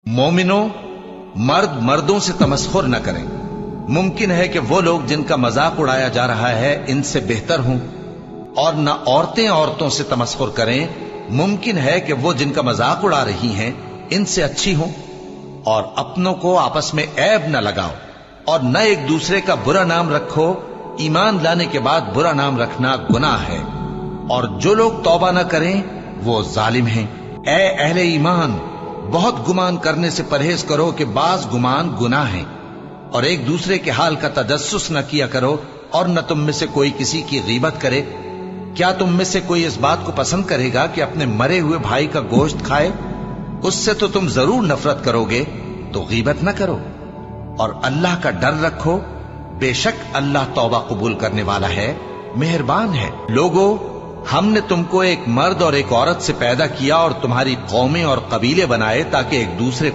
مومنوں، مرد مردوں سے تمسخر نہ کریں۔ ممکن ہے کہ وہ لوگ جن کا مذاق اڑایا جا رہا ہے ان سے بہتر ہوں، اور نہ عورتیں عورتوں سے تمسخر کریں۔ ممکن ہے کہ وہ جن کا مذاق اڑا رہی ہیں ان سے اچھی ہوں۔ اور اپنوں کو آپس میں عیب نہ لگاؤ، اور نہ ایک دوسرے کا برا نام رکھو۔ ایمان لانے کے بعد برا نام رکھنا گناہ ہے، اور جو لوگ توبہ نہ کریں وہ ظالم ہیں۔ اے اہل ایمان، بہت گمان کرنے سے پرہیز کرو کہ بعض گمان گناہ ہیں، اور ایک دوسرے کے حال کا تجسس نہ کیا کرو، اور نہ تم میں سے کوئی کسی کی غیبت کرے۔ کیا تم میں سے کوئی اس بات کو پسند کرے گا کہ اپنے مرے ہوئے بھائی کا گوشت کھائے؟ اس سے تو تم ضرور نفرت کرو گے، تو غیبت نہ کرو، اور اللہ کا ڈر رکھو۔ بے شک اللہ توبہ قبول کرنے والا ہے، مہربان ہے۔ لوگو، ہم نے تم کو ایک مرد اور ایک عورت سے پیدا کیا اور تمہاری قومیں اور قبیلے بنائے تاکہ ایک دوسرے